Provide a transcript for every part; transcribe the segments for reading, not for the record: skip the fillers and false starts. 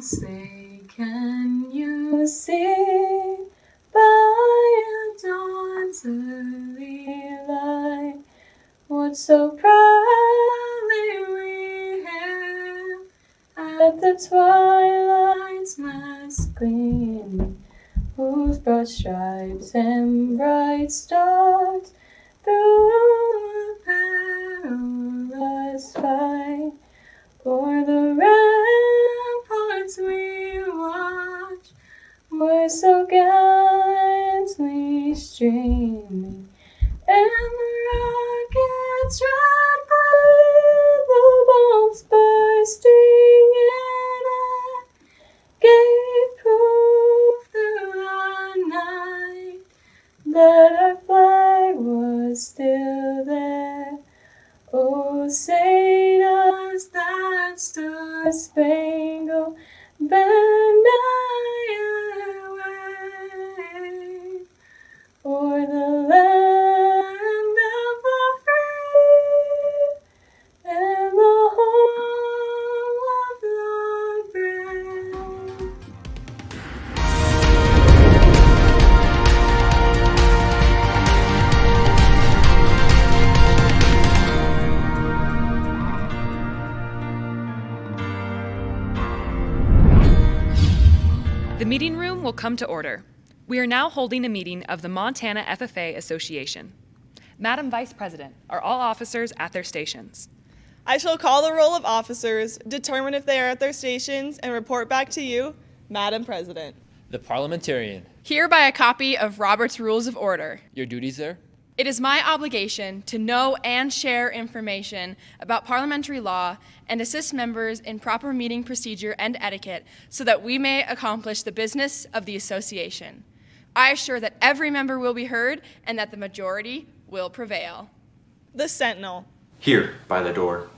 say, can you see by a dawn's early light what so proudly we hailed at the twilight's last gleaming, whose broad stripes and bright stars through the perilous fight o'er the ramparts we watch were so gallantly streaming, and the rocket's red glare, the bolts bursting in air, gave proof through the night that our flag was still there. Oh, say does that star-spangled banner wave o'er the land of the free and the home of the brave. The meeting room will come to order. We are now holding a meeting of the Montana FFA Association. Madam Vice President, are all officers at their stations? I shall call the roll of officers, determine if they are at their stations, and report back to you, Madam President. The parliamentarian. Hereby a copy of Robert's Rules of Order. Your duties there? It is my obligation to know and share information about parliamentary law and assist members in proper meeting procedure and etiquette so that we may accomplish the business of the association. I assure that every member will be heard and that the majority will prevail. The Sentinel. Here, by the door.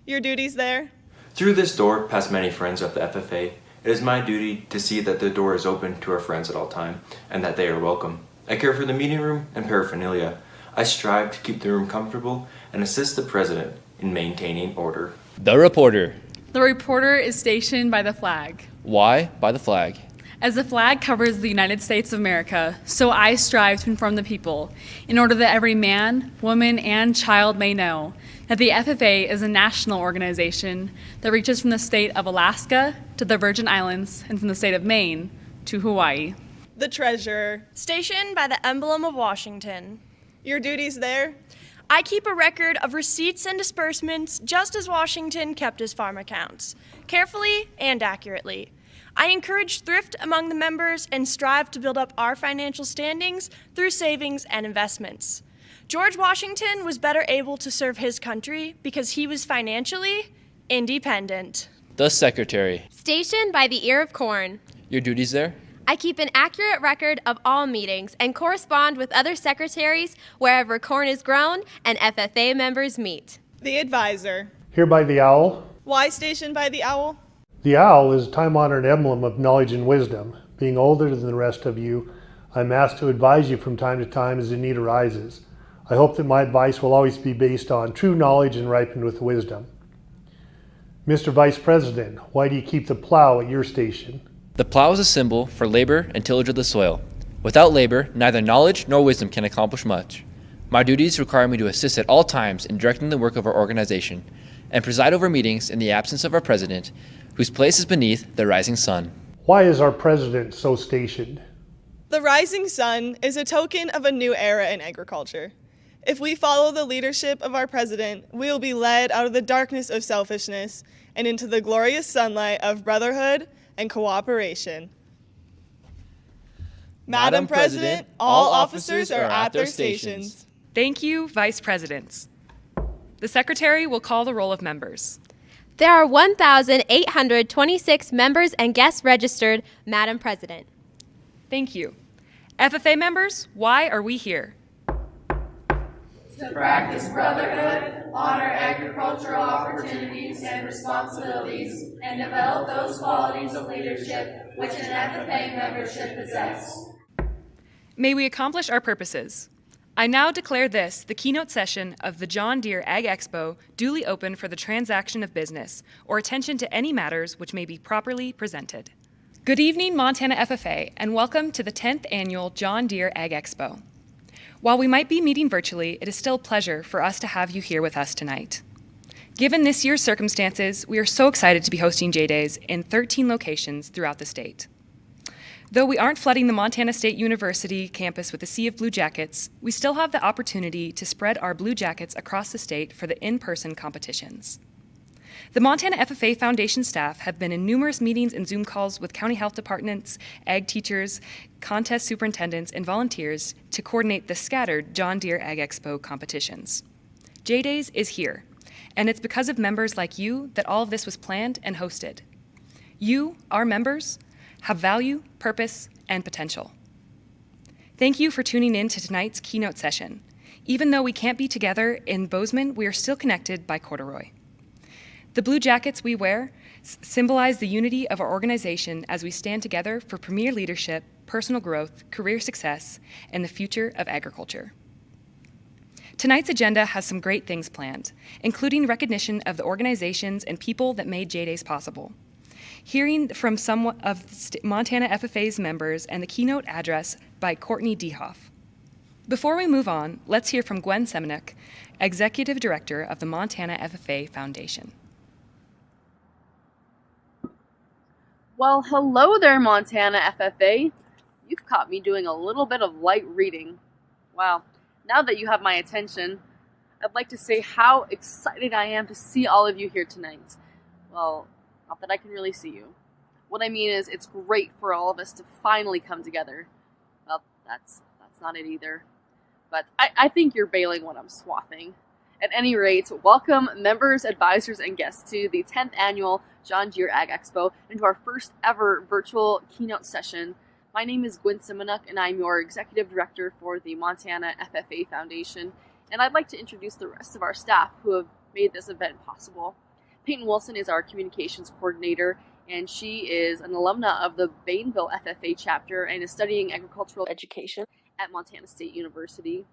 Your duties there? Through this door, past many friends of the FFA, it is my duty to see that the door is open to our friends at all time and that they are welcome. I care for the meeting room and paraphernalia. I strive to keep the room comfortable and assist the president in maintaining order. The reporter. The reporter is stationed by the flag. Why by the flag? As the flag covers the United States of America, so I strive to inform the people, in order that every man, woman, and child may know that the FFA is a national organization that reaches from the state of Alaska to the Virgin Islands and from the state of Maine to Hawaii. The Treasurer. Stationed by the emblem of Washington. Your duties there? I keep a record of receipts and disbursements just as Washington kept his farm accounts, carefully and accurately. I encourage thrift among the members and strive to build up our financial standings through savings and investments. George Washington was better able to serve his country because he was financially independent. The Secretary. Stationed by the ear of corn. Your duties there? I keep an accurate record of all meetings and correspond with other secretaries wherever corn is grown and FFA members meet. The Advisor. Here by the owl. Why stationed by the owl? The owl is a time-honored emblem of knowledge and wisdom. Being older than the rest of you, I'm asked to advise you from time to time as the need arises. I hope that my advice will always be based on true knowledge and ripened with wisdom. Mr. Vice President, why do you keep the plow at your station? The plow is a symbol for labor and tillage of the soil. Without labor, neither knowledge nor wisdom can accomplish much. My duties require me to assist at all times in directing the work of our organization and preside over meetings in the absence of our president, whose place is beneath the rising sun. Why is our president so stationed? The rising sun is a token of a new era in agriculture. If we follow the leadership of our president, we will be led out of the darkness of selfishness and into the glorious sunlight of brotherhood and cooperation. Madam President, all officers are at their stations. Thank you, Vice Presidents. The Secretary will call the roll of members. There are 1,826 members and guests registered, Madam President. Thank you. FFA members, why are we here? To practice brotherhood, honor agricultural opportunities and responsibilities, and develop those qualities of leadership which an FFA member should possess. May we accomplish our purposes. I now declare this, the keynote session of the John Deere Ag Expo, duly open for the transaction of business or attention to any matters which may be properly presented. Good evening, Montana FFA, and welcome to the 10th annual John Deere Ag Expo. While we might be meeting virtually, it is still a pleasure for us to have you here with us tonight. Given this year's circumstances, we are so excited to be hosting J-Days in 13 locations throughout the state. Though we aren't flooding the Montana State University campus with a sea of Blue Jackets, we still have the opportunity to spread our Blue Jackets across the state for the in-person competitions. The Montana FFA Foundation staff have been in numerous meetings and Zoom calls with county health departments, ag teachers, contest superintendents, and volunteers to coordinate the scattered John Deere Ag Expo competitions. J-Days is here, and it's because of members like you that all of this was planned and hosted. You, our members, have value, purpose, and potential. Thank you for tuning in to tonight's keynote session. Even though we can't be together in Bozeman, we are still connected by corduroy. The blue jackets we wear symbolize the unity of our organization as we stand together for premier leadership, personal growth, career success, and the future of agriculture. Tonight's agenda has some great things planned, including recognition of the organizations and people that made J-Days possible, hearing from some of Montana FFA's members, and the keynote address by Courtney Dehoff. Before we move on, let's hear from Gwen Semenuk, Executive Director of the Montana FFA Foundation. Well, hello there, Montana FFA. You've caught me doing a little bit of light reading. Wow, now that you have my attention, I'd like to say how excited I am to see all of you here tonight. Well, not that I can really see you. What I mean is, it's great for all of us to finally come together. Well, that's not it either. But I think you're bailing when I'm swathing. At any rate, welcome members, advisors, and guests to the 10th annual John Deere Ag Expo and to our first ever virtual keynote session. My name is Gwen Semenuk, and I'm your Executive Director for the Montana FFA Foundation. And I'd like to introduce the rest of our staff who have made this event possible. Peyton Wilson is our communications coordinator, and she is an alumna of the Bainville FFA chapter and is studying agricultural education at Montana State University.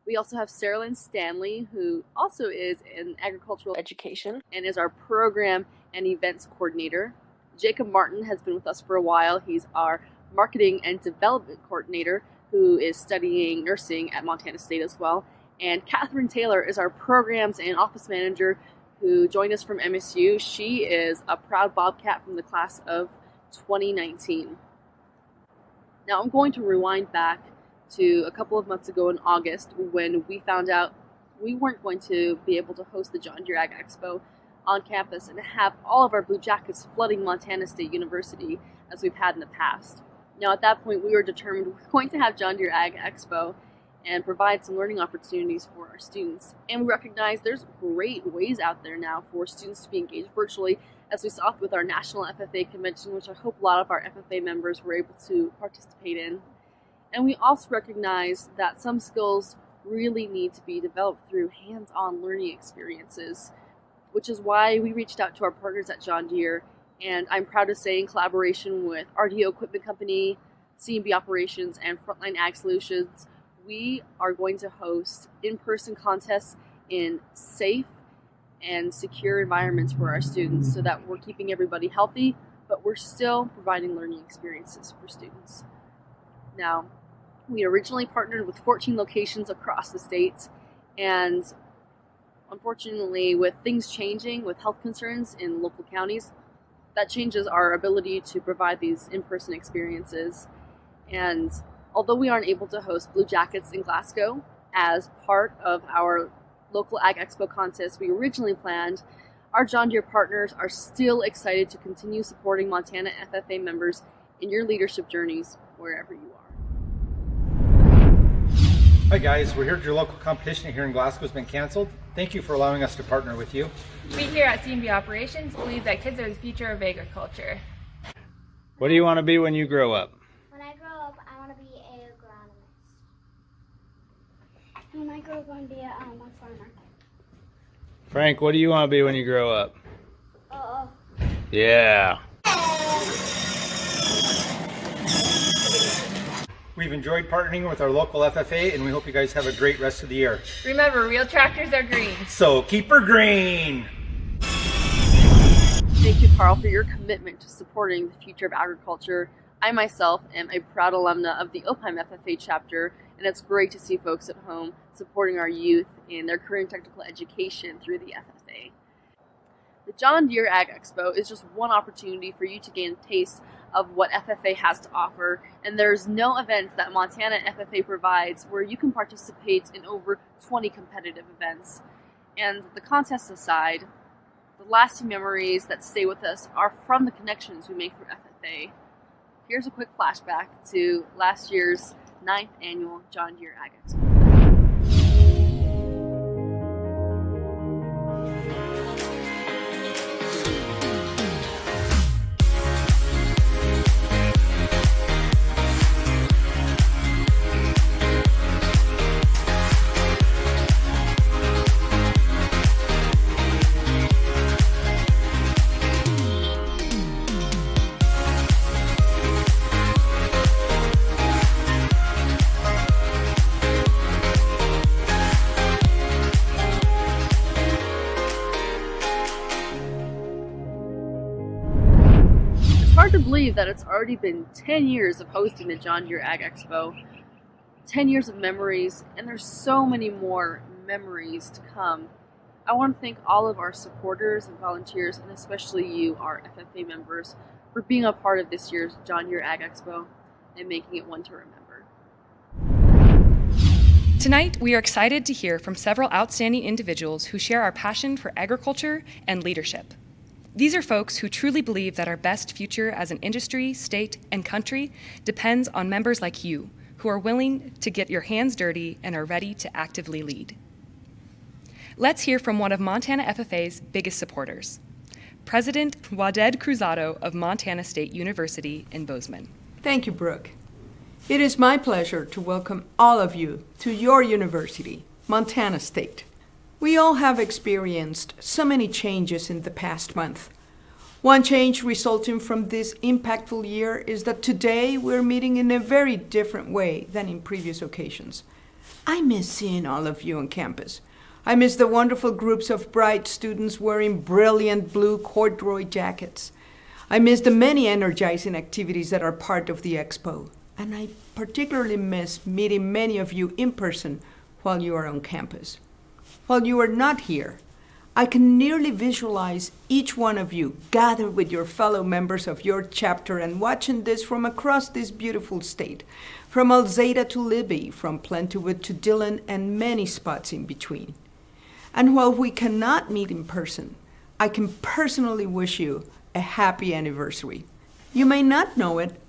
We also have Sarah Lynn Stanley, who also is in agricultural education and is our program and events coordinator. Jacob Martin has been with us for a while. He's our marketing and development coordinator, who is studying nursing at Montana State as well. And Catherine Taylor is our programs and office manager, who joined us from MSU. She is a proud Bobcat from the class of 2019. Now I'm going to rewind back to a couple of months ago in August when we found out we weren't going to be able to host the John Deere Ag Expo on campus and have all of our Blue Jackets flooding Montana State University as we've had in the past. Now at that point we were determined we were going to have John Deere Ag Expo and provide some learning opportunities for our students. And we recognize there's great ways out there now for students to be engaged virtually, as we saw with our National FFA Convention, which I hope a lot of our FFA members were able to participate in. And we also recognize that some skills really need to be developed through hands-on learning experiences, which is why we reached out to our partners at John Deere, and I'm proud to say in collaboration with RDO Equipment Company, C&B Operations, and Frontline Ag Solutions, we are going to host in-person contests in safe and secure environments for our students so that we're keeping everybody healthy, but we're still providing learning experiences for students. Now, we originally partnered with 14 locations across the state, and unfortunately, with things changing, with health concerns in local counties, that changes our ability to provide these in-person experiences. And although we aren't able to host Blue Jackets in Glasgow as part of our local Ag Expo contest we originally planned, our John Deere partners are still excited to continue supporting Montana FFA members in your leadership journeys wherever you are. Hi guys, we're here at your local competition here in Glasgow has been canceled. Thank you for allowing us to partner with you. We here at C&B Operations believe that kids are the future of agriculture. What do you want to be when you grow up? When I grow up, I want to be an agronomist. And when I grow up, I want to be a farmer. Frank, what do you want to be when you grow up? Yeah. We We've enjoyed partnering with our local FFA, and we hope you guys have a great rest of the year. Remember, real tractors are green. So keep her green! Thank you, Carl, for your commitment to supporting the future of agriculture. I myself am a proud alumna of the Opheim FFA chapter, and it's great to see folks at home supporting our youth in their career and technical education through the FFA. The John Deere Ag Expo is just one opportunity for you to gain a taste of what FFA has to offer, and there's no events that Montana FFA provides where you can participate in over 20 competitive events. And the contests aside, the lasting memories that stay with us are from the connections we make through FFA. Here's a quick flashback to last year's 9th annual John Deere Ag Expo. Hard to believe that it's already been 10 years of hosting the John Deere Ag Expo, 10 years of memories, and there's so many more memories to come. I want to thank all of our supporters and volunteers, and especially you, our FFA members, for being a part of this year's John Deere Ag Expo and making it one to remember. Tonight, we are excited to hear from several outstanding individuals who share our passion for agriculture and leadership. These are folks who truly believe that our best future as an industry, state, and country depends on members like you, who are willing to get your hands dirty and are ready to actively lead. Let's hear from one of Montana FFA's biggest supporters, President Waded Cruzado of Montana State University in Bozeman. Thank you, Brooke. It is my pleasure to welcome all of you to your university, Montana State. We all have experienced so many changes in the past month. One change resulting from this impactful year is that today we're meeting in a very different way than in previous occasions. I miss seeing all of you on campus. I miss the wonderful groups of bright students wearing brilliant blue corduroy jackets. I miss the many energizing activities that are part of the Expo. And I particularly miss meeting many of you in person while you are on campus. While you are not here, I can nearly visualize each one of you gathered with your fellow members of your chapter and watching this from across this beautiful state, from Alzada to Libby, from Plentywood to Dillon, and many spots in between. And while we cannot meet in person, I can personally wish you a happy anniversary. You may not know it,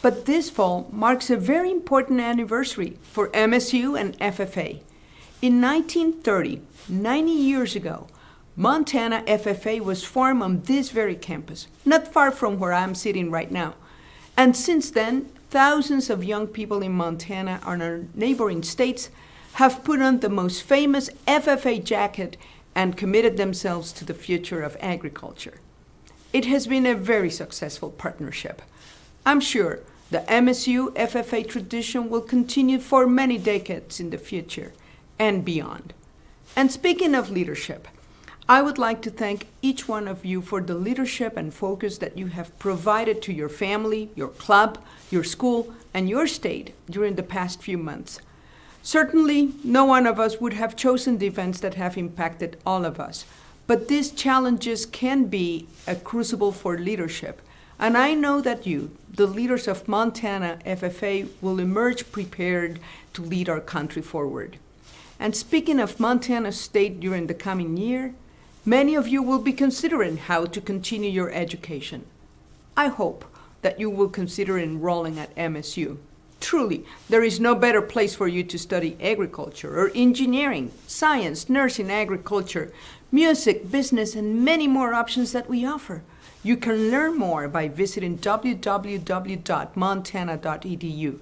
but this fall marks a very important anniversary for MSU and FFA. In 1930, 90 years ago, Montana FFA was formed on this very campus, not far from where I'm sitting right now. And since then, thousands of young people in Montana and our neighboring states have put on the most famous FFA jacket and committed themselves to the future of agriculture. It has been a very successful partnership. I'm sure the MSU FFA tradition will continue for many decades in the future and beyond. And speaking of leadership, I would like to thank each one of you for the leadership and focus that you have provided to your family, your club, your school, and your state during the past few months. Certainly, no one of us would have chosen the events that have impacted all of us, but these challenges can be a crucible for leadership. And I know that you, the leaders of Montana FFA, will emerge prepared to lead our country forward. And speaking of Montana State during the coming year, many of you will be considering how to continue your education. I hope that you will consider enrolling at MSU. Truly, there is no better place for you to study agriculture or engineering, science, nursing, agriculture, music, business, and many more options that we offer. You can learn more by visiting www.montana.edu.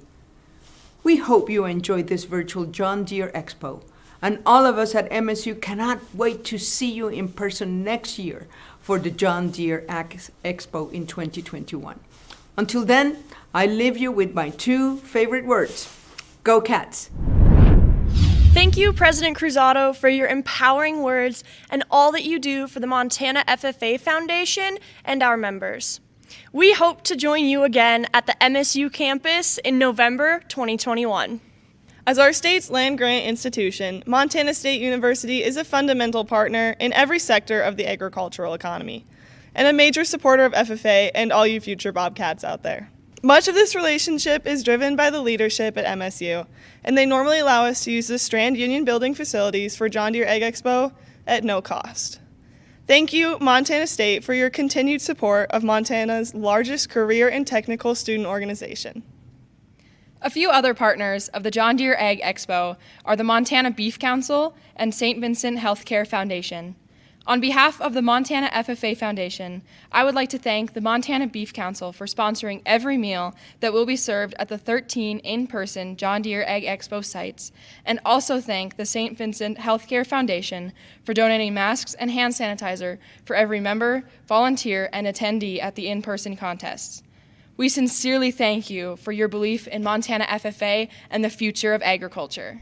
We hope you enjoyed this virtual John Deere Expo, and all of us at MSU cannot wait to see you in person next year for the John Deere Ag Expo in 2021. Until then, I leave you with my 2 favorite words. Go Cats! Thank you, President Cruzado, for your empowering words and all that you do for the Montana FFA Foundation and our members. We hope to join you again at the MSU campus in November 2021. As our state's land-grant institution, Montana State University is a fundamental partner in every sector of the agricultural economy, and a major supporter of FFA and all you future Bobcats out there. Much of this relationship is driven by the leadership at MSU, and they normally allow us to use the Strand Union Building facilities for John Deere Ag Expo at no cost. Thank you, Montana State, for your continued support of Montana's largest career and technical student organization. A few other partners of the John Deere Ag Expo are the Montana Beef Council and St. Vincent Healthcare Foundation. On behalf of the Montana FFA Foundation, I would like to thank the Montana Beef Council for sponsoring every meal that will be served at the 13 in-person John Deere Ag Expo sites, and also thank the St. Vincent Healthcare Foundation for donating masks and hand sanitizer for every member, volunteer, and attendee at the in-person contests. We sincerely thank you for your belief in Montana FFA and the future of agriculture.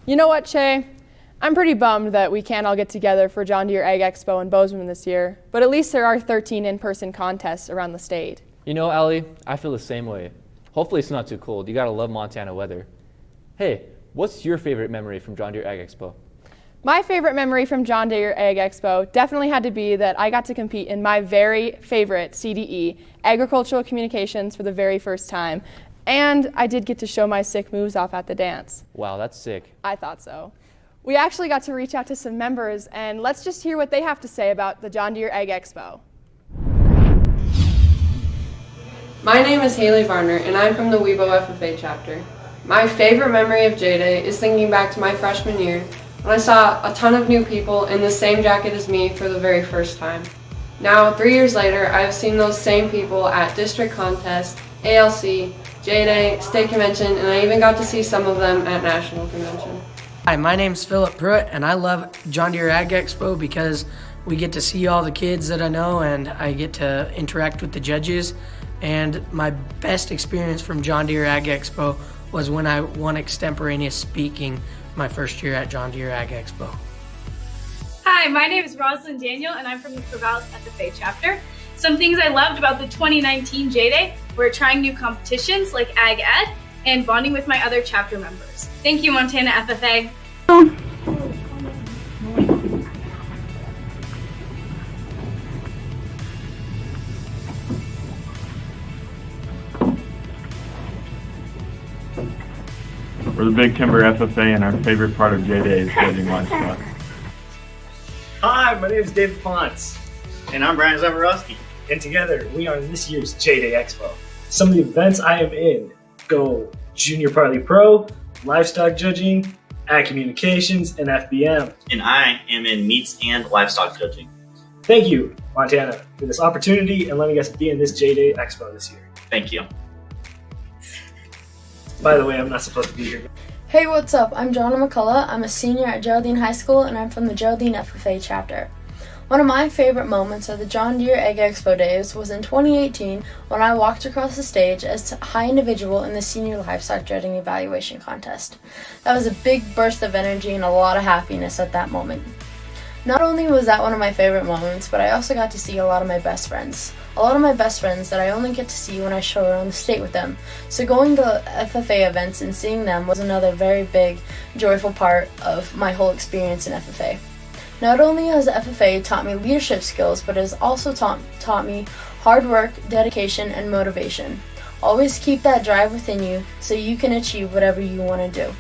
You know what, Shay? I'm pretty bummed that we can't all get together for John Deere Ag Expo in Bozeman this year, but at least there are 13 in-person contests around the state. You know, Allie, I feel the same way. Hopefully it's not too cold. You gotta love Montana weather. Hey, what's your favorite memory from John Deere Ag Expo? My favorite memory from John Deere Ag Expo definitely had to be that I got to compete in my very favorite CDE, Agricultural Communications, for the very first time. And I did get to show my sick moves off at the dance. Wow, that's sick. I thought so. We actually got to reach out to some members, and let's just hear what they have to say about the John Deere Ag Expo. My name is Haley Varner, and I'm from the Webo FFA chapter. My favorite memory of J-Day is thinking back to my freshman year when I saw a ton of new people in the same jacket as me for the very first time. Now, 3 years later, I have seen those same people at district contests, ALC, J-Day, state convention, and I even got to see some of them at national convention. Hi, my name's Philip Pruitt, and I love John Deere Ag Expo because we get to see all the kids that I know, and I get to interact with the judges. And my best experience from John Deere Ag Expo was when I won extemporaneous speaking my first year at John Deere Ag Expo. Hi, my name is Rosalind Daniel, and I'm from the Corvallis FFA chapter. Some things I loved about the 2019 J-Day were trying new competitions like Ag Ed and bonding with my other chapter members. Thank you, Montana FFA. We're the Big Timber FFA, and our favorite part of J-Day is judging livestock. Hi, my name is David Ponce. And I'm Brian Zaborowski. And together, we are in this year's J-Day Expo. Some of the events I am in go Junior Partly Pro, Livestock Judging, Ag Communications, and FBM. And I am in Meats and Livestock Judging. Thank you, Montana, for this opportunity and letting us be in this J-Day Expo this year. Thank you. By the way, I'm not supposed to be here. Hey, what's up? I'm Jonah McCullough. I'm a senior at Geraldine High School, and I'm from the Geraldine FFA chapter. One of my favorite moments of the John Deere Ag Expo days was in 2018 when I walked across the stage as a high individual in the Senior Livestock Judging Evaluation Contest. That was a big burst of energy and a lot of happiness at that moment. Not only was that one of my favorite moments, but I also got to see a lot of my best friends. A lot of my best friends that I only get to see when I show around the state with them. So going to FFA events and seeing them was another very big, joyful part of my whole experience in FFA. Not only has FFA taught me leadership skills, but it has also taught me hard work, dedication, and motivation. Always keep that drive within you so you can achieve whatever you want to do.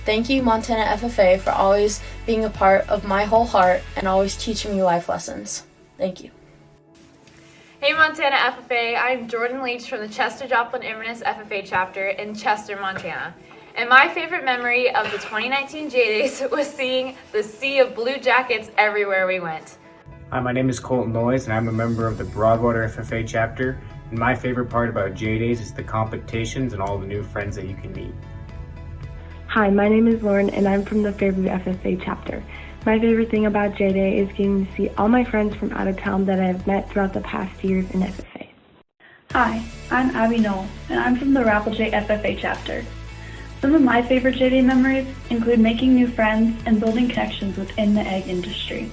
Thank you, Montana FFA, for always being a part of my whole heart and always teaching me life lessons. Thank you. Hey Montana FFA, I'm Jordan Leach from the Chester Joplin Inverness FFA chapter in Chester, Montana. And my favorite memory of the 2019 J-Days was seeing the sea of blue jackets everywhere we went. Hi, my name is Colton Noyes, and I'm a member of the Broadwater FFA chapter. And my favorite part about J-Days is the competitions and all the new friends that you can meet. Hi, my name is Lauren, and I'm from the Fairview FFA chapter. My favorite thing about J-Day is getting to see all my friends from out of town that I have met throughout the past years in FFA. Hi, I'm Abby Knoll, and I'm from the Rapplejay FFA chapter. Some of my favorite J-Day memories include making new friends and building connections within the egg industry.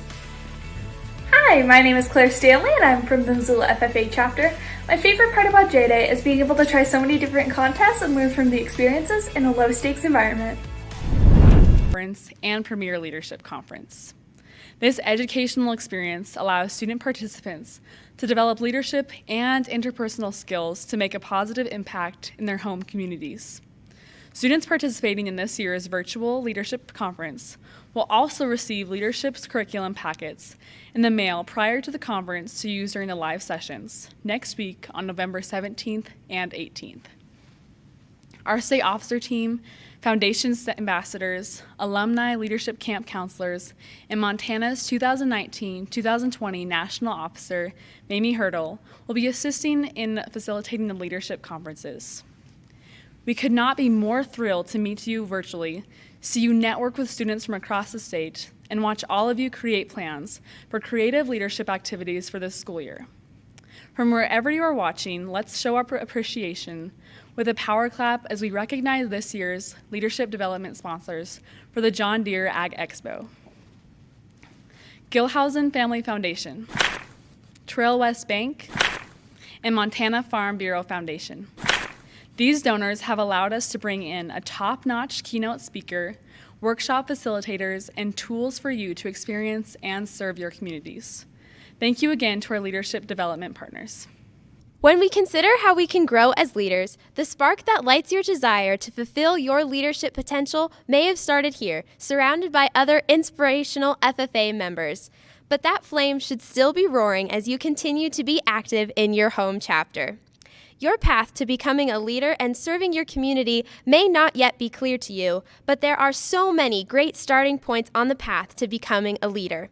Hi, my name is Claire Stanley and I'm from the Missoula FFA chapter. My favorite part about J-Day is being able to try so many different contests and learn from the experiences in a low-stakes environment. And Premier Leadership Conference. This educational experience allows student participants to develop leadership and interpersonal skills to make a positive impact in their home communities. Students participating in this year's Virtual Leadership Conference will also receive leadership's curriculum packets in the mail prior to the conference to use during the live sessions next week on November 17th and 18th. Our state officer team, Foundation ambassadors, alumni leadership camp counselors, and Montana's 2019-2020 National Officer, Mamie Hurdle, will be assisting in facilitating the leadership conferences. We could not be more thrilled to meet you virtually, see you network with students from across the state, and watch all of you create plans for creative leadership activities for this school year. From wherever you are watching, let's show our appreciation with a power clap as we recognize this year's leadership development sponsors for the John Deere Ag Expo. Gilhausen Family Foundation, Trail West Bank, and Montana Farm Bureau Foundation. These donors have allowed us to bring in a top-notch keynote speaker, workshop facilitators, and tools for you to experience and serve your communities. Thank you again to our leadership development partners. When we consider how we can grow as leaders, the spark that lights your desire to fulfill your leadership potential may have started here, surrounded by other inspirational FFA members. But that flame should still be roaring as you continue to be active in your home chapter. Your path to becoming a leader and serving your community may not yet be clear to you, but there are so many great starting points on the path to becoming a leader.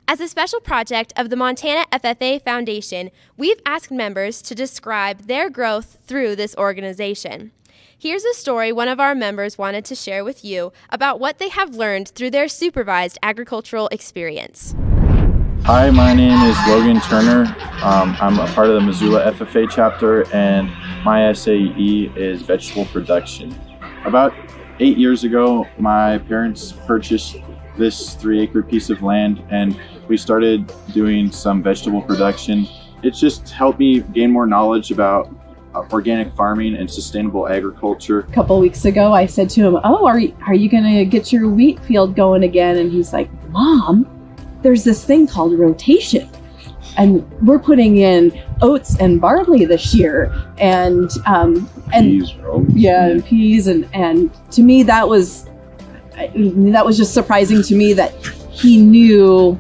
As a special project of the Montana FFA Foundation, we've asked members to describe their growth through this organization. Here's a story one of our members wanted to share with you about what they have learned through their supervised agricultural experience. Hi, my name is Logan Turner. I'm a part of the Missoula FFA chapter, and my SAE is vegetable production. About 8 years ago, my parents purchased this 3-acre piece of land, and we started doing some vegetable production. It just helped me gain more knowledge about organic farming and sustainable agriculture. A couple weeks ago, I said to him, "Oh, are you gonna get your wheat field going again?" And he's like, "Mom, there's this thing called rotation, and we're putting in oats and barley this year, and peas, and peas, and to me that was just surprising to me that he knew,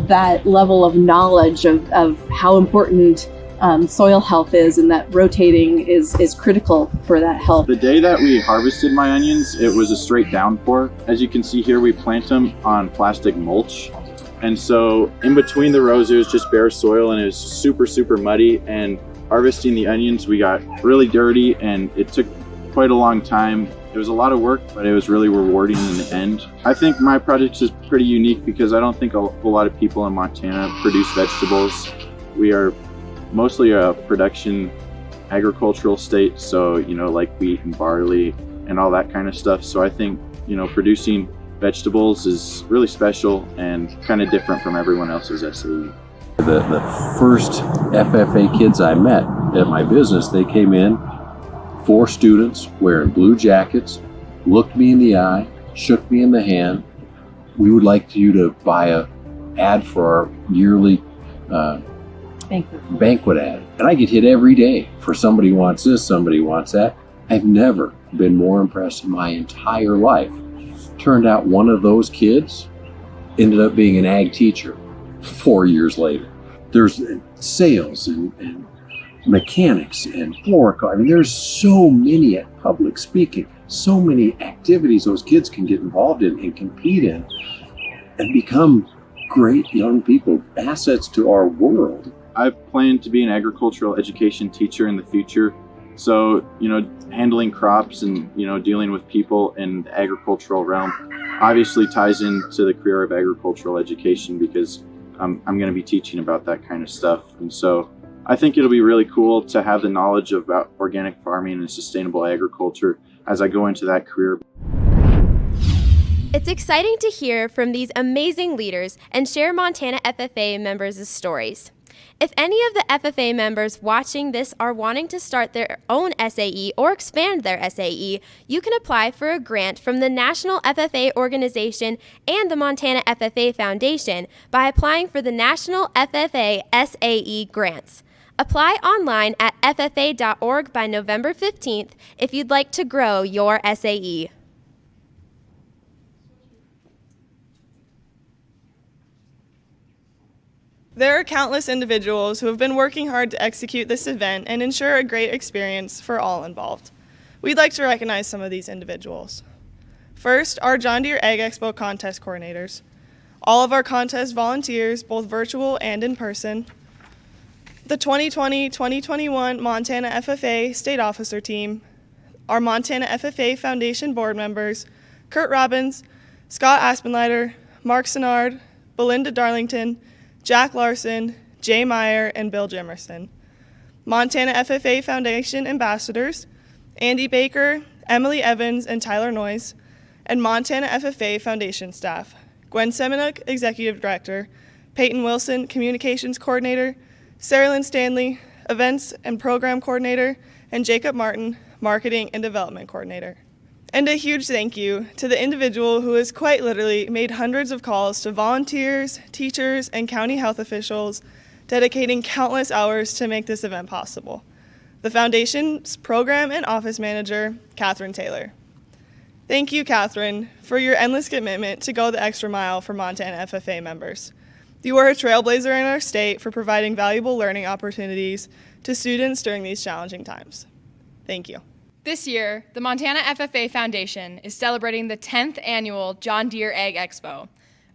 that level of knowledge of how important soil health is, and that rotating is critical for that health. The day that we harvested my onions, it was a straight downpour. As you can see here, we plant them on plastic mulch. And so in between the rows, it was just bare soil, and it was super, super muddy. And harvesting the onions, we got really dirty, and it took quite a long time. It was a lot of work, but it was really rewarding in the end. I think my project is pretty unique because I don't think a whole lot of people in Montana produce vegetables. We are mostly a production agricultural state, so like wheat and barley and all that kind of stuff. So I think producing vegetables is really special and kind of different from everyone else's SAE. The first FFA kids I met at my business, they came in, 4 students wearing blue jackets, looked me in the eye, shook me in the hand. "We would like you to buy a ad for our yearly banquet ad." And I get hit every day for somebody wants this, somebody wants that. I've never been more impressed in my entire life. Turned out one of those kids ended up being an ag teacher 4 years later. There's sales and mechanics and floriculture. I mean, there's so many at public speaking, so many activities those kids can get involved in and compete in and become great young people, assets to our world. I've planned to be an agricultural education teacher in the future. So, handling crops and, dealing with people in the agricultural realm obviously ties into the career of agricultural education because I'm going to be teaching about that kind of stuff. And so I think it'll be really cool to have the knowledge about organic farming and sustainable agriculture as I go into that career. It's exciting to hear from these amazing leaders and share Montana FFA members' stories. If any of the FFA members watching this are wanting to start their own SAE or expand their SAE, you can apply for a grant from the National FFA Organization and the Montana FFA Foundation by applying for the National FFA SAE grants. Apply online at ffa.org by November 15th if you'd like to grow your SAE. There are countless individuals who have been working hard to execute this event and ensure a great experience for all involved. We'd like to recognize some of these individuals. First, our John Deere Ag Expo contest coordinators, all of our contest volunteers, both virtual and in person, the 2020-2021 Montana FFA State Officer Team, our Montana FFA Foundation board members, Kurt Robbins, Scott Aspenleiter, Mark Senard, Belinda Darlington, Jack Larson, Jay Meyer, and Bill Jimerson. Montana FFA Foundation ambassadors, Andy Baker, Emily Evans, and Tyler Noyes, and Montana FFA Foundation staff, Gwen Semenuk, Executive Director, Peyton Wilson, Communications Coordinator, Sarah Lynn Stanley, Events and Program Coordinator, and Jacob Martin, Marketing and Development Coordinator. And a huge thank you to the individual who has quite literally made hundreds of calls to volunteers, teachers, and county health officials, dedicating countless hours to make this event possible. The Foundation's Program and Office Manager, Catherine Taylor. Thank you, Catherine, for your endless commitment to go the extra mile for Montana FFA members. You are a trailblazer in our state for providing valuable learning opportunities to students during these challenging times. Thank you. This year, the Montana FFA Foundation is celebrating the 10th annual John Deere Ag Expo,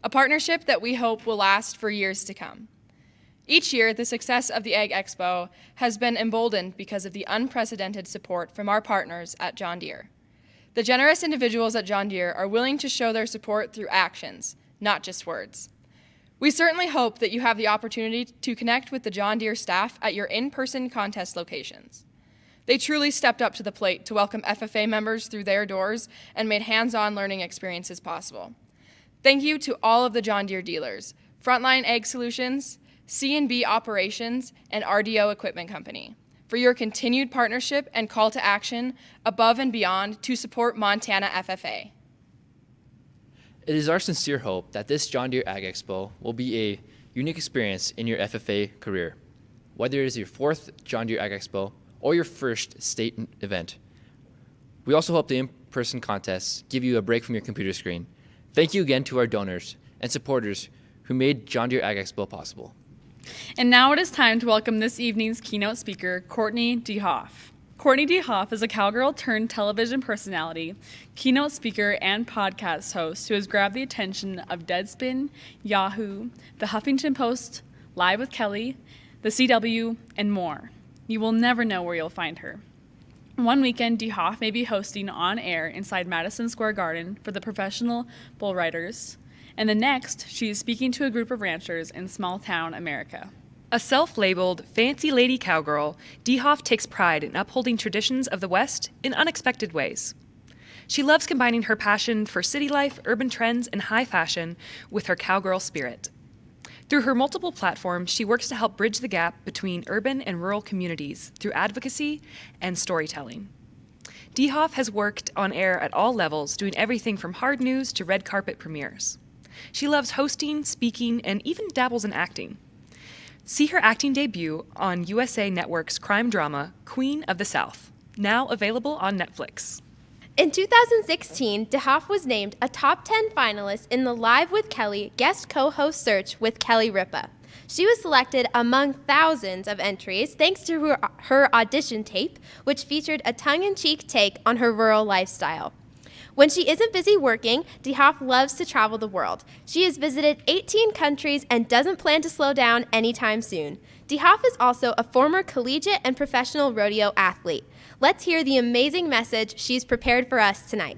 a partnership that we hope will last for years to come. Each year, the success of the Ag Expo has been emboldened because of the unprecedented support from our partners at John Deere. The generous individuals at John Deere are willing to show their support through actions, not just words. We certainly hope that you have the opportunity to connect with the John Deere staff at your in-person contest locations. They truly stepped up to the plate to welcome FFA members through their doors and made hands-on learning experiences possible. Thank you to all of the John Deere dealers, Frontline Ag Solutions, C&B Operations, and RDO Equipment Company for your continued partnership and call to action above and beyond to support Montana FFA. It is our sincere hope that this John Deere Ag Expo will be a unique experience in your FFA career. Whether it is your 4th John Deere Ag Expo or your first state event. We also hope the in-person contests give you a break from your computer screen. Thank you again to our donors and supporters who made John Deere Ag Expo possible. And now it is time to welcome this evening's keynote speaker, Courtney D. Hoff. Courtney D. Hoff is a cowgirl turned television personality, keynote speaker, and podcast host who has grabbed the attention of Deadspin, Yahoo, The Huffington Post, Live with Kelly, The CW, and more. You will never know where you'll find her. One weekend, D. Hoff may be hosting on air inside Madison Square Garden for the professional bull riders, and the next, she is speaking to a group of ranchers in small-town America. A self-labeled fancy lady cowgirl, D. Hoff takes pride in upholding traditions of the West in unexpected ways. She loves combining her passion for city life, urban trends, and high fashion with her cowgirl spirit. Through her multiple platforms, she works to help bridge the gap between urban and rural communities through advocacy and storytelling. D. Hoff has worked on air at all levels, doing everything from hard news to red carpet premieres. She loves hosting, speaking, and even dabbles in acting. See her acting debut on USA Network's crime drama, Queen of the South, now available on Netflix. In 2016, DeHoff was named a top 10 finalist in the Live with Kelly guest co-host search with Kelly Ripa. She was selected among thousands of entries thanks to her audition tape, which featured a tongue-in-cheek take on her rural lifestyle. When she isn't busy working, DeHoff loves to travel the world. She has visited 18 countries and doesn't plan to slow down anytime soon. DeHoff is also a former collegiate and professional rodeo athlete. Let's hear the amazing message she's prepared for us tonight.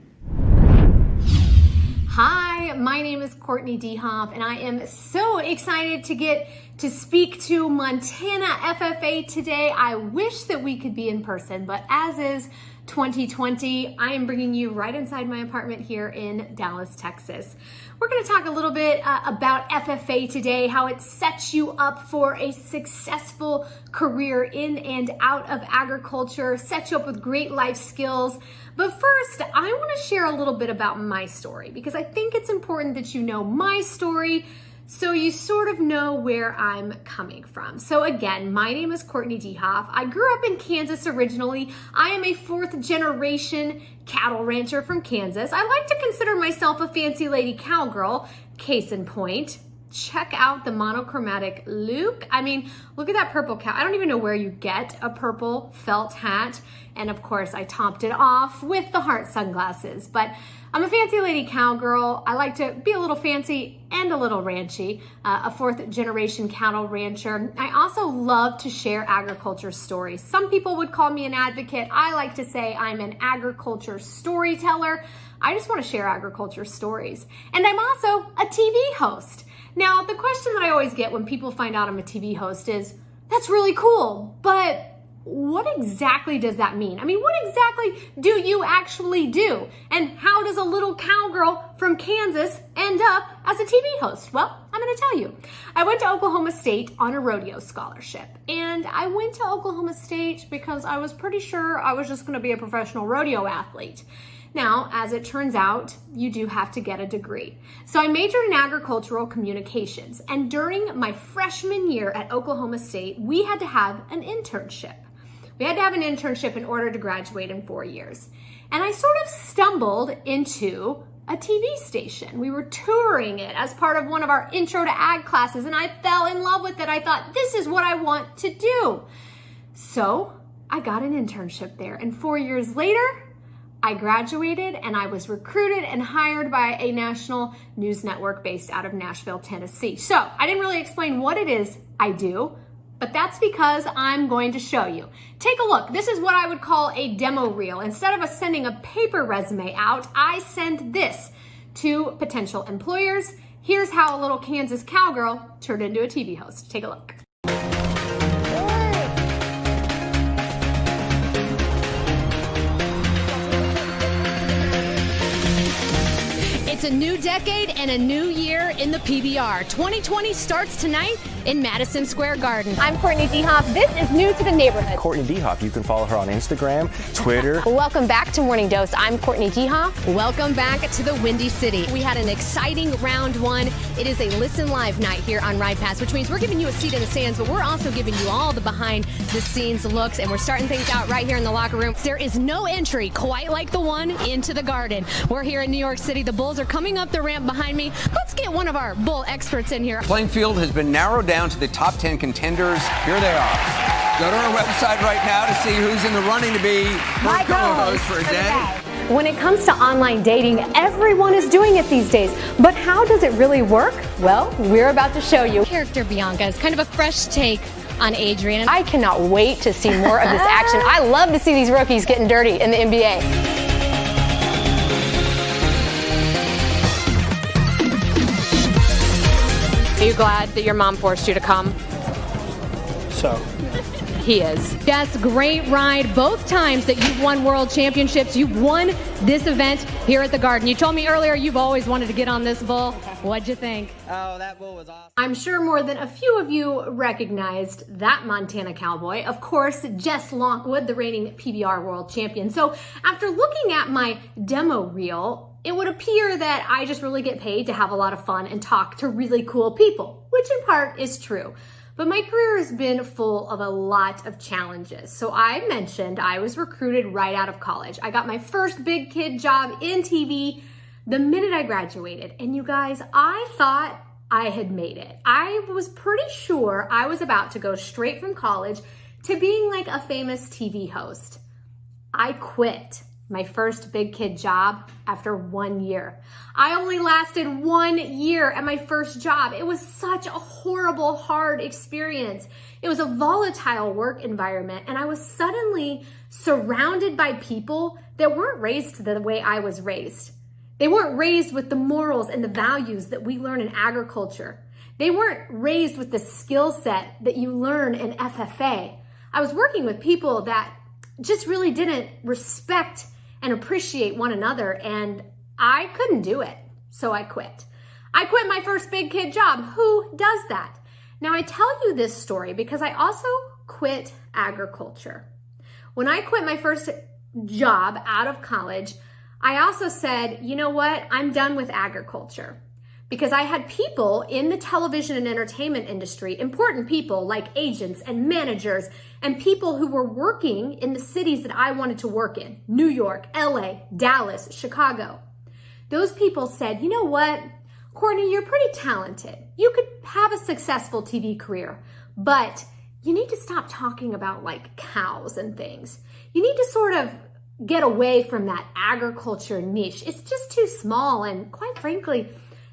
Hi, my name is Courtney DeHoff, and I am so excited to get to speak to Montana FFA today. I wish that we could be in person, but as is 2020, I am bringing you right inside my apartment here in Dallas, Texas. We're going to talk a little bit about FFA today, how it sets you up for a successful career in and out of agriculture, sets you up with great life skills. But first, I want to share a little bit about my story because I think it's important that you know my story so you sort of know where I'm coming from. So again, my name is Courtney DeHoff. I grew up in Kansas originally. I am a 4th generation cattle rancher from Kansas. I like to consider myself a fancy lady cowgirl. Case in point, check out the monochromatic look. I mean, look at that purple cow. I don't even know where you get a purple felt hat. And of course, I topped it off with the heart sunglasses. But I'm a fancy lady cowgirl. I like to be a little fancy and a little ranchy, a 4th generation cattle rancher. I also love to share agriculture stories. Some people would call me an advocate. I like to say I'm an agriculture storyteller. I just want to share agriculture stories. And I'm also a TV host. Now, the question that I always get when people find out I'm a TV host is, that's really cool, but what exactly does that mean? I mean, what exactly do you actually do? And how does a little cowgirl from Kansas end up as a TV host? Well, I'm going to tell you. I went to Oklahoma State on a rodeo scholarship. And I went to Oklahoma State because I was pretty sure I was just going to be a professional rodeo athlete. Now, as it turns out, you do have to get a degree. So I majored in agricultural communications. And during my freshman year at Oklahoma State, we had to have an internship. We had to have an internship in order to graduate in 4 years. And I sort of stumbled into a TV station. We were touring it as part of one of our intro to ag classes, and I fell in love with it. I thought, this is what I want to do. So I got an internship there. And 4 years later, I graduated and I was recruited and hired by a national news network based out of Nashville, Tennessee. So I didn't really explain what it is I do, but that's because I'm going to show you. Take a look. This is what I would call a demo reel. Instead of us sending a paper resume out, I send this to potential employers. Here's how a little Kansas cowgirl turned into a TV host. Take a look. It's a new decade and a new year in the PBR. 2020 starts tonight in Madison Square Garden. I'm Courtney DeHoff. This is New to the Neighborhood. Courtney DeHoff. You can follow her on Instagram, Twitter. Welcome back to Morning Dose. I'm Courtney DeHoff. Welcome back to the Windy City. We had an exciting round one. It is a Listen Live night here on Ride Pass, which means we're giving you a seat in the stands, but we're also giving you all the behind the scenes looks, and we're starting things out right here in the locker room. There is no entry quite like the one into the Garden. We're here in New York City. The Bulls are coming up the ramp behind me. Let's get one of our Bull experts in here. Playing field has been narrowed down to the top 10 contenders. Here they are. Go to our website right now to see who's in the running to be my co-host for a day. When it comes to online dating, everyone is doing it these days. But how does it really work? Well, we're about to show you. Character Bianca is kind of a fresh take on Adrian. I cannot wait to see more of this action. I love to see these rookies getting dirty in the NBA. Are you glad that your mom forced you to come? So. He is. Yes, great ride. Both times that you've won world championships, you've won this event here at the Garden. You told me earlier you've always wanted to get on this bull. What'd you think? Oh, that bull was awesome. I'm sure more than a few of you recognized that Montana cowboy. Of course, Jess Lockwood, the reigning PBR world champion. So after looking at my demo reel, it would appear that I just really get paid to have a lot of fun and talk to really cool people, which in part is true. But my career has been full of a lot of challenges. So I mentioned I was recruited right out of college. I got my first big kid job in TV the minute I graduated. And you guys, I thought I had made it. I was pretty sure I was about to go straight from college to being like a famous TV host. I quit my first big kid job after 1 year. I only lasted 1 year at my first job. It was such a horrible, hard experience. It was a volatile work environment, and I was suddenly surrounded by people that weren't raised the way I was raised. They weren't raised with the morals and the values that we learn in agriculture. They weren't raised with the skill set that you learn in FFA. I was working with people that just really didn't respect and appreciate one another, and I couldn't do it, so I quit. I quit my first big kid job. Who does that? Now, I tell you this story because I also quit agriculture. When I quit my first job out of college, I also said, you know what? I'm done with agriculture. Because I had people in the television and entertainment industry, important people like agents and managers and people who were working in the cities that I wanted to work in, New York, LA, Dallas, Chicago. Those people said, you know what, Courtney, you're pretty talented. You could have a successful TV career, but you need to stop talking about like cows and things. You need to sort of get away from that agriculture niche. It's just too small, and quite frankly,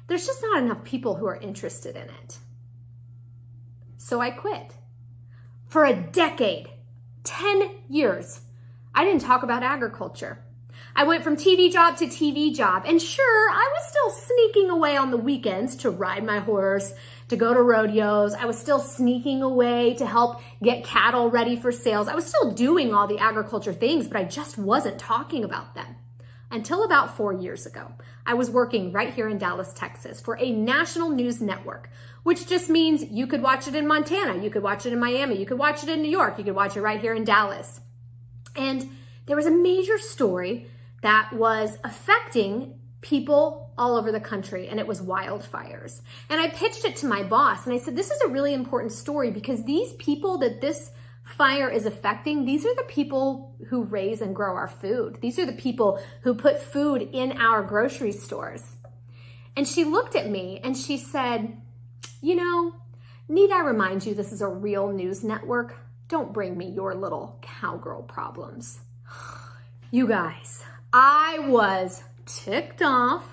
there's just not enough people who are interested in it. So I quit. For a decade, 10 years, I didn't talk about agriculture. I went from TV job to TV job, and sure, I was still sneaking away on the weekends to ride my horse, to go to rodeos. I was still sneaking away to help get cattle ready for sales. I was still doing all the agriculture things, but I just wasn't talking about them. Until about 4 years ago, I was working right here in Dallas, Texas for a national news network, which just means you could watch it in Montana, you could watch it in Miami, you could watch it in New York, you could watch it right here in Dallas. And there was a major story that was affecting people all over the country, and it was wildfires. And I pitched it to my boss, and I said, this is a really important story because these people that this fire is affecting, these are the people who raise and grow our food. These are the people who put food in our grocery stores. And she looked at me and she said, you know, need I remind you this is a real news network? Don't bring me your little cowgirl problems. You guys, I was ticked off,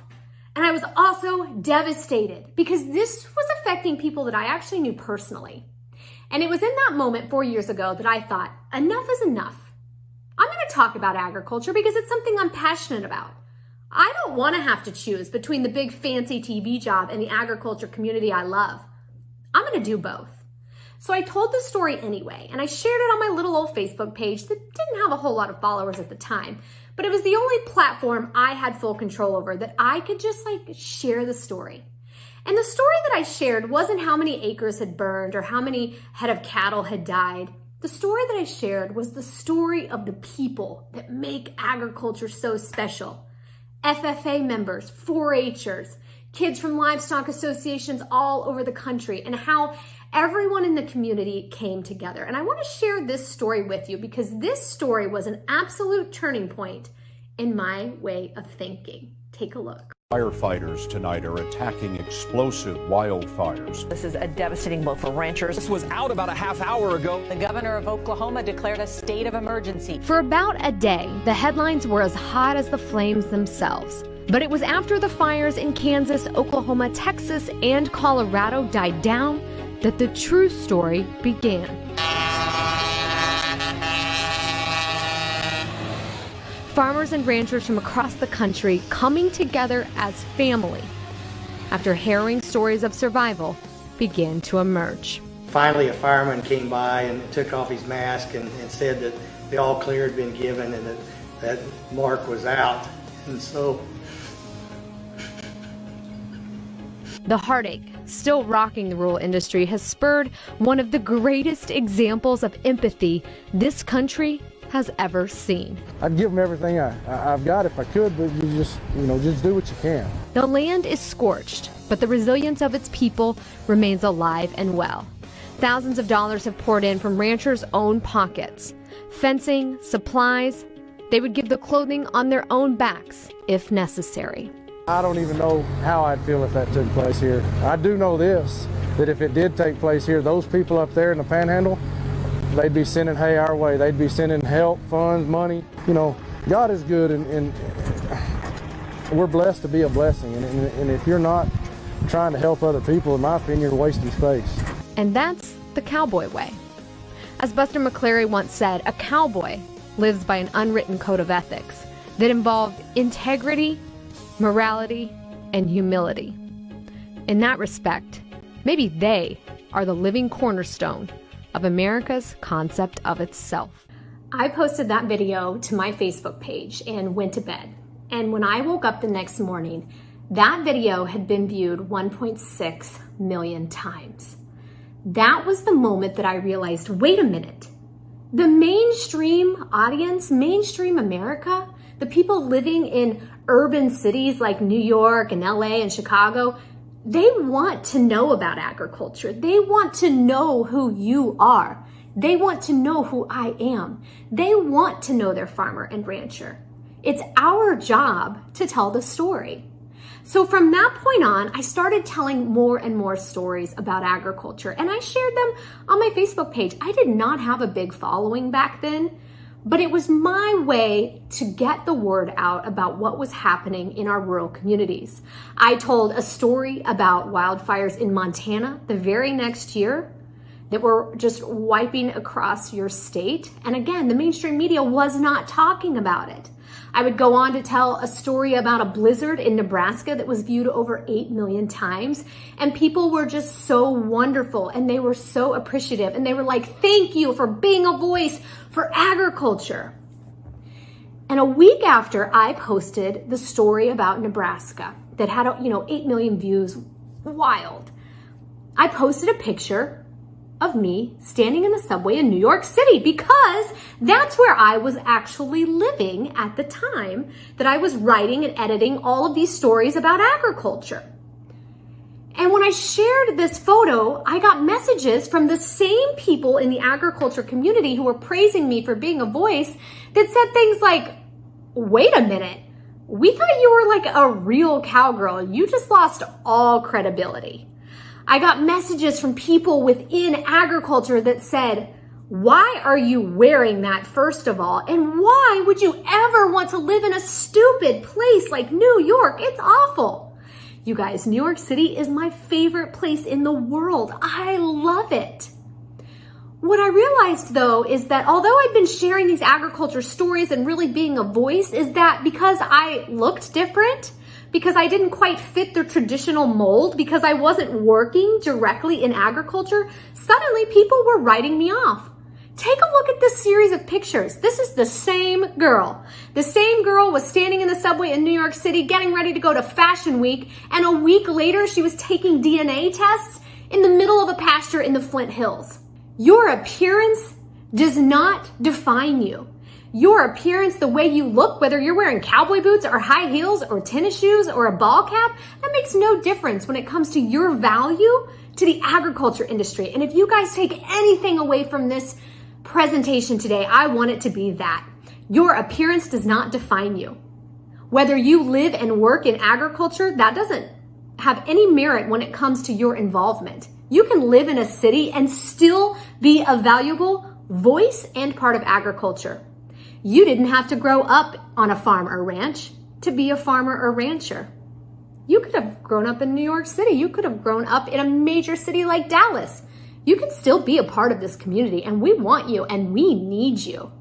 and I was also devastated because this was affecting people that I actually knew personally. And it was in that moment 4 years ago that I thought, enough is enough. I'm going to talk about agriculture because it's something I'm passionate about. I don't want to have to choose between the big fancy TV job and the agriculture community I love. I'm going to do both. So I told the story anyway, and I shared it on my little old Facebook page that didn't have a whole lot of followers at the time, but it was the only platform I had full control over that I could just share the story. And the story that I shared wasn't how many acres had burned or how many head of cattle had died. The story that I shared was the story of the people that make agriculture so special. FFA members, 4-H'ers, kids from livestock associations all over the country, and how everyone in the community came together. And I want to share this story with you because this story was an absolute turning point in my way of thinking. Take a look. Firefighters tonight are attacking explosive wildfires. This is a devastating blow for ranchers. This was out about a half hour ago. The governor of Oklahoma declared a state of emergency. For about a day, the headlines were as hot as the flames themselves. But it was after the fires in Kansas, Oklahoma, Texas, and Colorado died down that the true story began. Farmers and ranchers from across the country coming together as family after harrowing stories of survival began to emerge. Finally, a fireman came by and took off his mask and said that the all clear had been given and that Mark was out. And so the heartache still rocking the rural industry has spurred one of the greatest examples of empathy this country has ever seen. I'd give them everything I've got if I could, but you just do what you can. The land is scorched, but the resilience of its people remains alive and well. Thousands of dollars have poured in from ranchers' own pockets. Fencing, supplies, they would give the clothing on their own backs if necessary. I don't even know how I'd feel if that took place here. I do know this, that if it did take place here, those people up there in the Panhandle, they'd be sending hay our way. They'd be sending help, funds, money. You know, God is good, and we're blessed to be a blessing. And if you're not trying to help other people, in my opinion, you're wasting space. And that's the cowboy way. As Buster McClary once said, a cowboy lives by an unwritten code of ethics that involved integrity morality, and humility. In that respect, maybe they are the living cornerstone of America's concept of itself. I posted that video to my Facebook page and went to bed. And when I woke up the next morning, that video had been viewed 1.6 million times. That was the moment that I realized, wait a minute, the mainstream audience, mainstream America, the people living in urban cities like New York and LA and Chicago, they want to know about agriculture. They want to know who you are. They want to know who I am. They want to know their farmer and rancher. It's our job to tell the story. So from that point on, I started telling more and more stories about agriculture, and I shared them on my Facebook page. I did not have a big following back then, but it was my way to get the word out about what was happening in our rural communities. I told a story about wildfires in Montana the very next year that were just wiping across your state. And again, the mainstream media was not talking about it. I would go on to tell a story about a blizzard in Nebraska that was viewed over 8 million times. And people were just so wonderful and they were so appreciative. And they were like, thank you for being a voice for agriculture. And a week after I posted the story about Nebraska that had, 8 million views, wild, I posted a picture of me standing in the subway in New York City because that's where I was actually living at the time that I was writing and editing all of these stories about agriculture. And when I shared this photo, I got messages from the same people in the agriculture community who were praising me for being a voice that said things like, wait a minute, we thought you were like a real cowgirl. You just lost all credibility. I got messages from people within agriculture that said, why are you wearing that, first of all? And why would you ever want to live in a stupid place like New York? It's awful. You guys, New York City is my favorite place in the world. I love it. What I realized, though, is that although I've been sharing these agriculture stories and really being a voice, is that because I looked different, because I didn't quite fit the traditional mold, because I wasn't working directly in agriculture, suddenly people were writing me off. Take a look at this series of pictures. This is the same girl. The same girl was standing in the subway in New York City getting ready to go to Fashion Week, and a week later she was taking DNA tests in the middle of a pasture in the Flint Hills. Your appearance does not define you. Your appearance, the way you look, whether you're wearing cowboy boots or high heels or tennis shoes or a ball cap, that makes no difference when it comes to your value to the agriculture industry. And if you guys take anything away from this presentation today, I want it to be that. Your appearance does not define you. Whether you live and work in agriculture, that doesn't have any merit when it comes to your involvement. You can live in a city and still be a valuable voice and part of agriculture. You didn't have to grow up on a farm or ranch to be a farmer or rancher. You could have grown up in New York City. You could have grown up in a major city like Dallas. You can still be a part of this community, and we want you and we need you.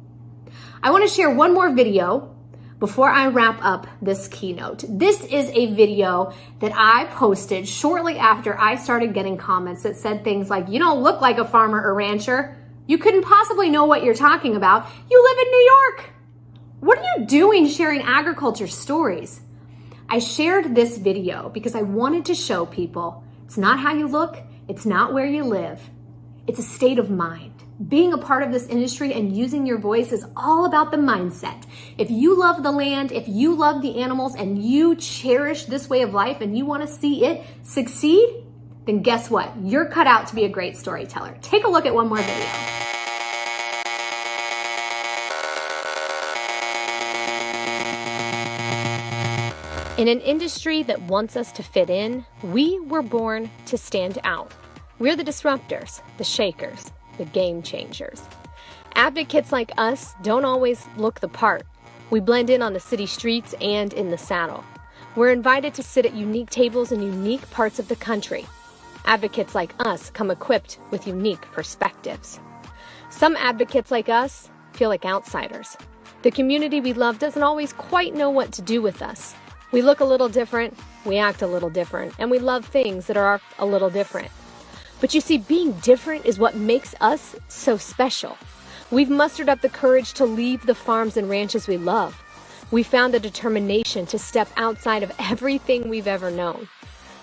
I want to share one more video before I wrap up this keynote. This is a video that I posted shortly after I started getting comments that said things like, you don't look like a farmer or rancher. You couldn't possibly know what you're talking about. You live in New York. What are you doing sharing agriculture stories? I shared this video because I wanted to show people it's not how you look, it's not where you live. It's a state of mind. Being a part of this industry and using your voice is all about the mindset. If you love the land, if you love the animals, and you cherish this way of life and you want to see it succeed, then guess what? You're cut out to be a great storyteller. Take a look at one more video. In an industry that wants us to fit in, we were born to stand out. We're the disruptors, the shakers, the game changers. Advocates like us don't always look the part. We blend in on the city streets and in the saddle. We're invited to sit at unique tables in unique parts of the country. Advocates like us come equipped with unique perspectives. Some advocates like us feel like outsiders. The community we love doesn't always quite know what to do with us. We look a little different, we act a little different, and we love things that are a little different. But you see, being different is what makes us so special. We've mustered up the courage to leave the farms and ranches we love. We found the determination to step outside of everything we've ever known.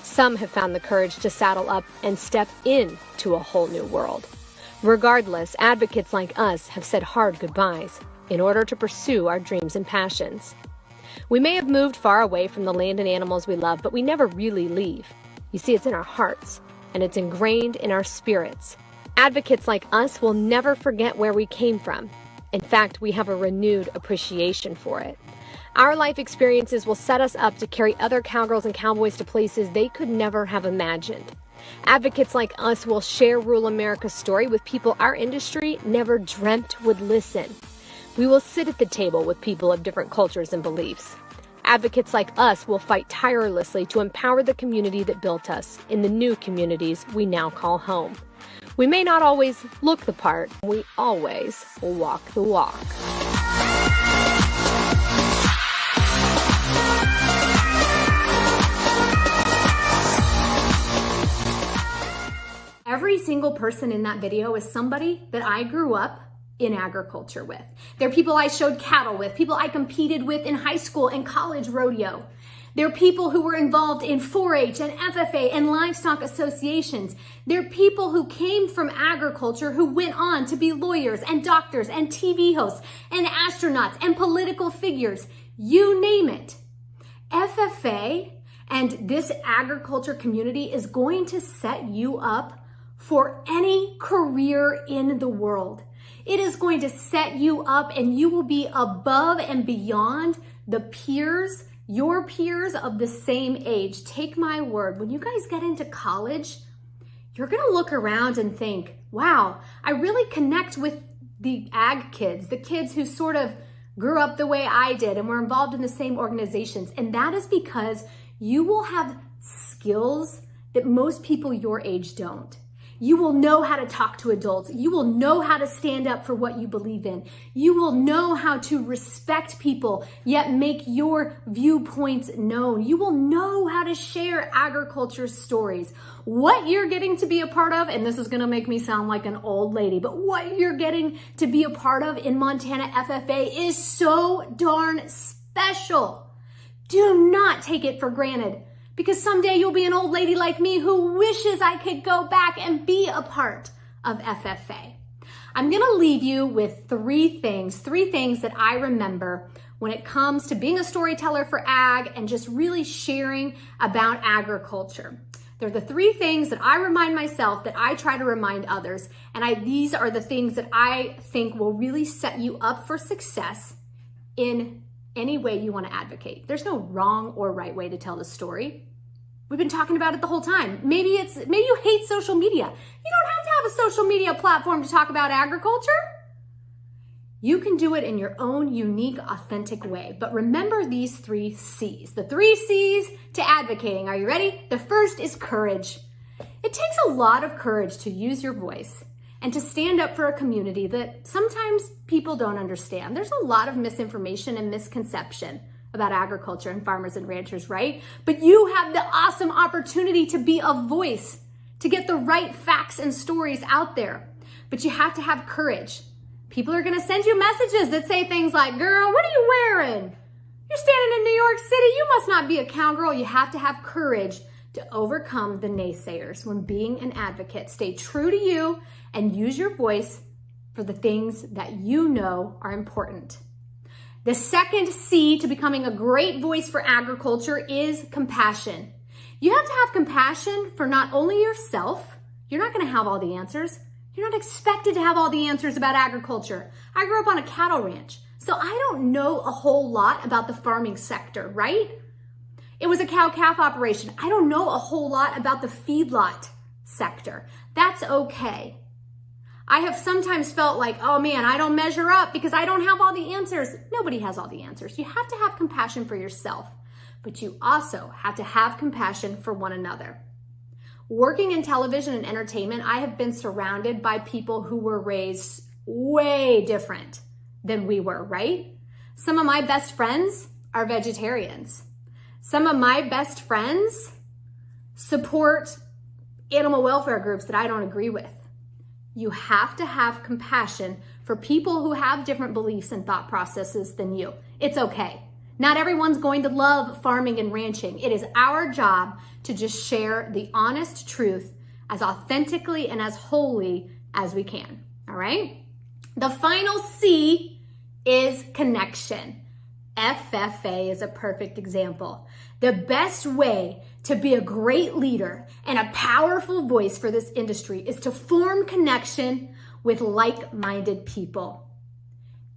Some have found the courage to saddle up and step into a whole new world. Regardless, advocates like us have said hard goodbyes in order to pursue our dreams and passions. We may have moved far away from the land and animals we love, but we never really leave. You see, it's in our hearts, and it's ingrained in our spirits. Advocates like us will never forget where we came from. In fact, we have a renewed appreciation for it. Our life experiences will set us up to carry other cowgirls and cowboys to places they could never have imagined. Advocates like us will share rural America's story with people our industry never dreamt would listen. We will sit at the table with people of different cultures and beliefs. Advocates like us will fight tirelessly to empower the community that built us in the new communities we now call home. We may not always look the part, we always walk the walk. Every single person in that video is somebody that I grew up in agriculture with. They're people I showed cattle with, people I competed with in high school and college rodeo. They're people who were involved in 4-H and FFA and livestock associations. They're people who came from agriculture who went on to be lawyers and doctors and TV hosts and astronauts and political figures. You name it. FFA and this agriculture community is going to set you up for any career in the world. It is going to set you up and you will be above and beyond the peers, your peers of the same age. Take my word, when you guys get into college, you're gonna look around and think, wow, I really connect with the ag kids, the kids who sort of grew up the way I did and were involved in the same organizations. And that is because you will have skills that most people your age don't. You will know how to talk to adults. You will know how to stand up for what you believe in. You will know how to respect people, yet make your viewpoints known. You will know how to share agriculture stories. What you're getting to be a part of, and this is gonna make me sound like an old lady, but what you're getting to be a part of in Montana FFA is so darn special. Do not take it for granted. Because someday you'll be an old lady like me who wishes I could go back and be a part of FFA. I'm gonna leave you with three things that I remember when it comes to being a storyteller for ag and just really sharing about agriculture. They're the three things that I remind myself, that I try to remind others, and these are the things that I think will really set you up for success in any way you want to advocate. There's no wrong or right way to tell the story. We've been talking about it the whole time. Maybe you hate social media. You don't have to have a social media platform to talk about agriculture. You can do it in your own unique, authentic way. But remember these 3 C's. The 3 C's to advocating. Are you ready? The first is courage. It takes a lot of courage to use your voice and to stand up for a community that sometimes people don't understand. There's a lot of misinformation and misconception about agriculture and farmers and ranchers, right? But you have the awesome opportunity to be a voice, to get the right facts and stories out there. But you have to have courage. People are gonna send you messages that say things like, girl, what are you wearing? You're standing in New York City, you must not be a cowgirl. You have to have courage to overcome the naysayers when being an advocate. Stay true to you and use your voice for the things that you know are important. The second C to becoming a great voice for agriculture is compassion. You have to have compassion for not only yourself, you're not gonna have all the answers, you're not expected to have all the answers about agriculture. I grew up on a cattle ranch, so I don't know a whole lot about the farming sector, right? It was a cow-calf operation. I don't know a whole lot about the feedlot sector. That's okay. I have sometimes felt like, oh man, I don't measure up because I don't have all the answers. Nobody has all the answers. You have to have compassion for yourself, but you also have to have compassion for one another. Working in television and entertainment, I have been surrounded by people who were raised way different than we were, right? Some of my best friends are vegetarians. Some of my best friends support animal welfare groups that I don't agree with. You have to have compassion for people who have different beliefs and thought processes than you. It's okay. Not everyone's going to love farming and ranching. It is our job to just share the honest truth as authentically and as wholly as we can, all right? The final C is connection. FFA is a perfect example. The best way to be a great leader and a powerful voice for this industry is to form connection with like-minded people.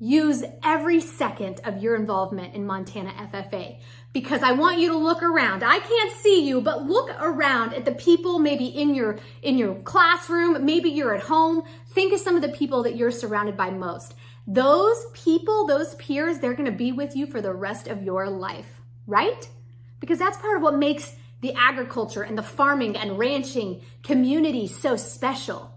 Use every second of your involvement in Montana FFA because I want you to look around. I can't see you, but look around at the people maybe in your classroom, maybe you're at home. Think of some of the people that you're surrounded by most. Those people, those peers, they're going to be with you for the rest of your life, right? Because that's part of what makes the agriculture and the farming and ranching community so special.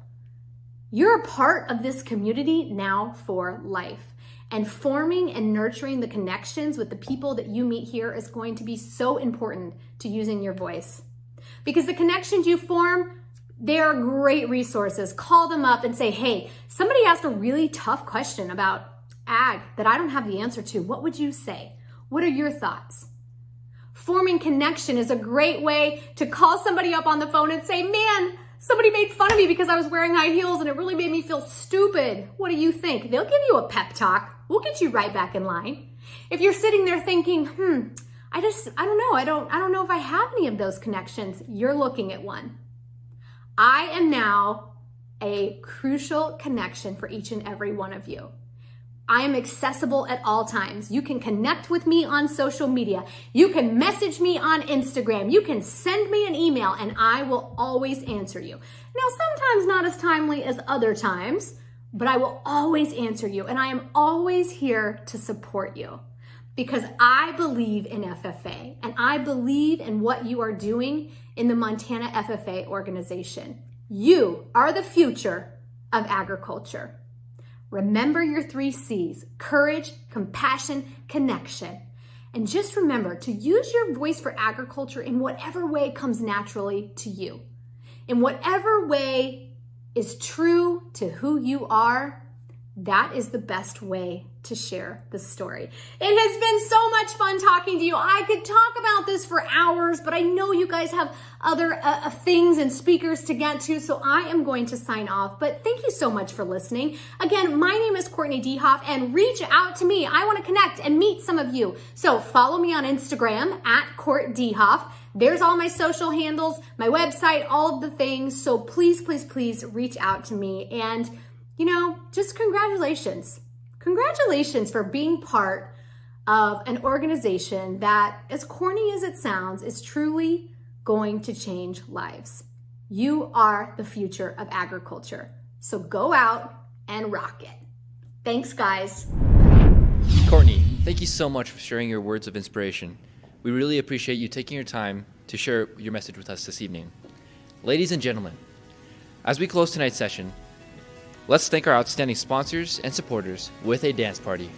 You're a part of this community now for life. And forming and nurturing the connections with the people that you meet here is going to be so important to using your voice. Because the connections you form, they are great resources. Call them up and say, hey, somebody asked a really tough question about ag that I don't have the answer to. What would you say? What are your thoughts? Forming connection is a great way to call somebody up on the phone and say, man, somebody made fun of me because I was wearing high heels and it really made me feel stupid. What do you think? They'll give you a pep talk. We'll get you right back in line. If you're sitting there thinking, I don't know if I have any of those connections, you're looking at one. I am now a crucial connection for each and every one of you. I am accessible at all times. You can connect with me on social media. You can message me on Instagram. You can send me an email and I will always answer you. Now, sometimes not as timely as other times, but I will always answer you and I am always here to support you because I believe in FFA and I believe in what you are doing in the Montana FFA organization. You are the future of agriculture. Remember your 3 C's: courage, compassion, connection. And just remember to use your voice for agriculture in whatever way comes naturally to you. In whatever way is true to who you are, that is the best way to share the story. It has been so much fun talking to you. I could talk about this for hours, but I know you guys have other things and speakers to get to, so I am going to sign off. But thank you so much for listening. Again, my name is Courtney Dehoff, and reach out to me. I want to connect and meet some of you. So follow me on Instagram at Court Dehoff. There's all my social handles, my website, all of the things. So please, please, please reach out to me. And just congratulations. Congratulations for being part of an organization that, as corny as it sounds, is truly going to change lives. You are the future of agriculture. So go out and rock it. Thanks, guys. Courtney, thank you so much for sharing your words of inspiration. We really appreciate you taking your time to share your message with us this evening. Ladies and gentlemen, as we close tonight's session, let's thank our outstanding sponsors and supporters with a dance party.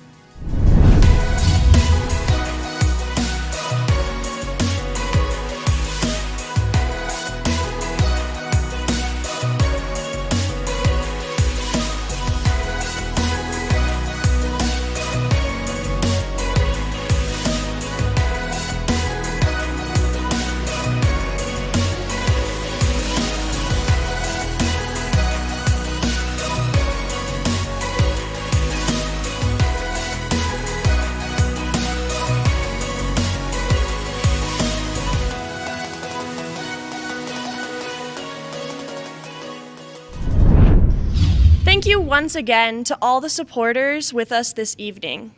Thank you once again to all the supporters with us this evening.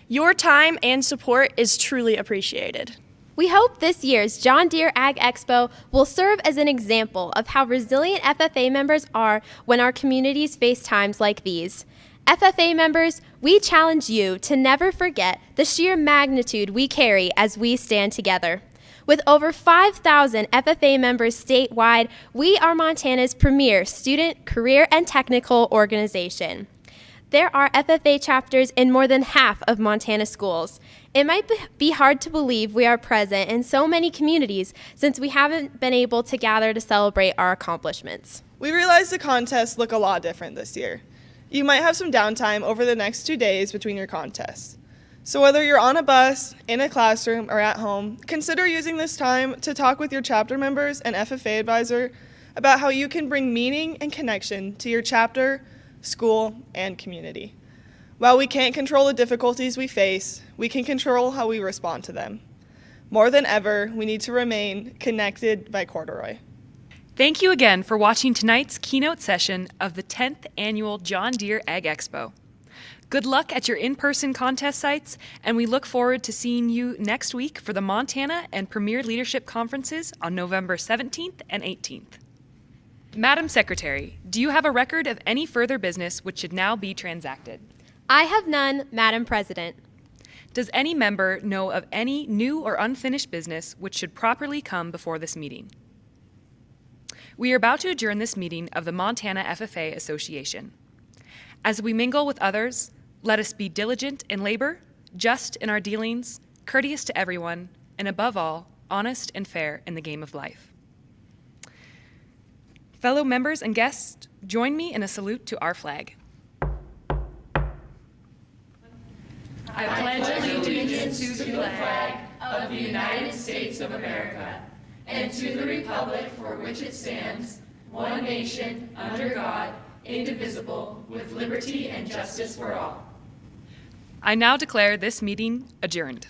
Your time and support is truly appreciated. We hope this year's John Deere Ag Expo will serve as an example of how resilient FFA members are when our communities face times like these. FFA members, we challenge you to never forget the sheer magnitude we carry as we stand together. With over 5,000 FFA members statewide, we are Montana's premier student, career, and technical organization. There are FFA chapters in more than half of Montana schools. It might be hard to believe we are present in so many communities since we haven't been able to gather to celebrate our accomplishments. We realize the contests look a lot different this year. You might have some downtime over the next 2 days between your contests. So whether you're on a bus, in a classroom, or at home, consider using this time to talk with your chapter members and FFA advisor about how you can bring meaning and connection to your chapter, school, and community. While we can't control the difficulties we face, we can control how we respond to them. More than ever, we need to remain connected by corduroy. Thank you again for watching tonight's keynote session of the 10th Annual John Deere Ag Expo. Good luck at your in-person contest sites, and we look forward to seeing you next week for the Montana and Premier Leadership Conferences on November 17th and 18th. Madam Secretary, do you have a record of any further business which should now be transacted? I have none, Madam President. Does any member know of any new or unfinished business which should properly come before this meeting? We are about to adjourn this meeting of the Montana FFA Association. As we mingle with others, let us be diligent in labor, just in our dealings, courteous to everyone, and above all, honest and fair in the game of life. Fellow members and guests, join me in a salute to our flag. I pledge allegiance to the flag of the United States of America and to the republic for which it stands, one nation, under God, indivisible, with liberty and justice for all. I now declare this meeting adjourned.